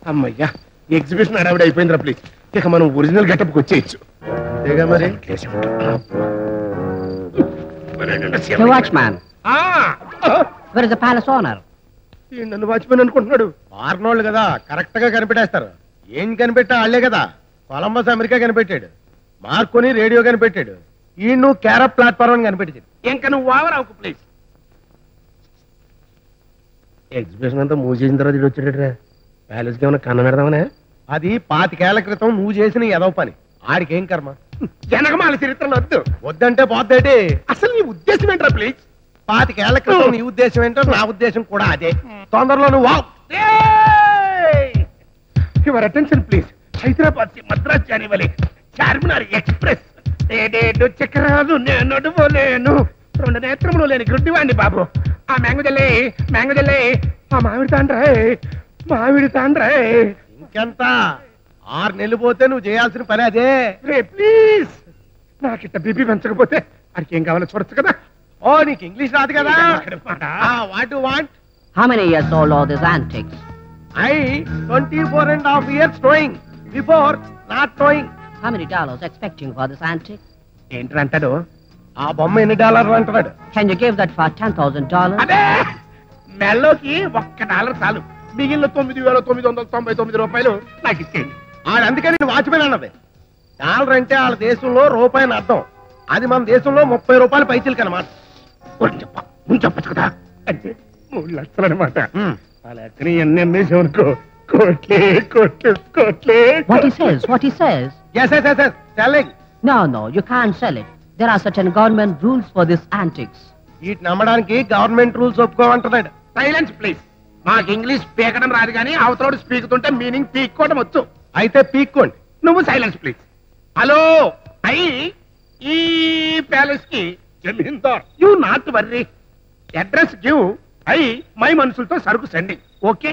అమ్మయ్యా ఎగ్జిబిషన్ అడవిడ అయిపోయిందిరా ప్లీజ్. ఇక మనం ఒరిజినల్ గెటప్కి వచ్చేయచ్చు. అంతేగా మరి. Watchman, where is the palace owner? నన్ను వాచ్మెన్ అనుకుంటున్నాడు. వారినోళ్ళు కదా కరెక్ట్ గా కనిపెట్టేస్తారు. ఏం కనిపెట్టా వాళ్లే కదా. కొలంబస్ అమెరికా కనిపెట్టాడు, మార్కోని రేడియో కనిపెట్టాడు, ఈ నువ్వు క్యారప్ ప్లాట్ఫామ్ కనిపెట్టాడు. ఇంకా నువ్వు ఓవరావుకు ప్లీజ్. ఎగ్జిబిషన్ అంతా మూవ్ చేసిన తర్వాత వచ్చాడరా. ప్యాలెస్కి ఏమైనా కన్న పెడదామనే? అది 25 ఏళ్ల క్రితం నువ్వు చేసిన ఏదో పని. ఆడికేం కర్మ. జనగమాల చరిత్రలో వద్దు. వద్దంటే పోద్దేటి. అసలు నీ ఉద్దేశం ఏంట్రా ప్లీజ్? 25 ఏళ్ల క్రితం నీ ఉద్దేశం ఏంటో నా ఉద్దేశం కూడా అదే. తొందరలో నువ్వు your attention please. Hyderabad Madras జానివలి చార్మినార్ ఎక్స్ప్రెస్. ఏడేడు చక్రాలు నేను నడువలేను, 2 నేత్రములు లేని గుడ్డివాణ్ణి బాబు. ఆ మ్యాంగోజల్లే ఆ మామిడి తాండ్రే ఇంకెంత 6 నెలలు పోతే నువ్వు చేయాల్సిన పని అదే. ప్లీజ్ నాకిట్ట బీపీ పెంచకపోతే అడికి ఏం కావాలో చూడొచ్చు కదా. ఓ నీకు ఇంగ్లీష్ రాదు కదా. What you want? How many years old are these antiques? I 24.5 years towing. Before not towing. How many dollars expecting for this antique? ఏంట్రా అంటాడు? ఆ బొమ్మ ఎన్ని డాలర్లు అంటున్నాడు. Can you give that for $10,000? అదే మెల్లోకి $1 చాలు. మిగిలిన 9,999 రూపాయలు నాకు ఇచ్చేయండి. అందుకని నేను వాచ్మెన్ అన్నది. డాలర్ అంటే వాళ్ళ దేశంలో రూపాయని అర్థం. అది మన దేశంలో 30 రూపాయలు పైసలు కనమాట. చెప్పచ్చు కదా. అంటే 3 లక్షలు అనమాట. అలా ఎక్కడి ఎన్ని అమ్మేసామనుకో కోట్లే కోట్లు కోట్లే. What he says? Yes. Selling. No, you can't sell it. There are certain government rules for this antiques. వీటిని నమ్మడానికి గవర్నమెంట్ రూల్స్ ఒప్పుకోమంటున్నాడు. Silence please. మాకు ఇంగ్లీష్ పీకడం రాదు కానీ అవతలోడు పీకుతుంటే మీనింగ్ పీక్కోవడం వచ్చు. అయితే పీక్కోండి. నువ్వు సైలెన్స్ ప్లీజ్. హలో ఈ ప్యాలెస్ కి జమీందార్. You not worry. Address give. My మనుషులతో సరుకు సెండింగ్. ఓకే.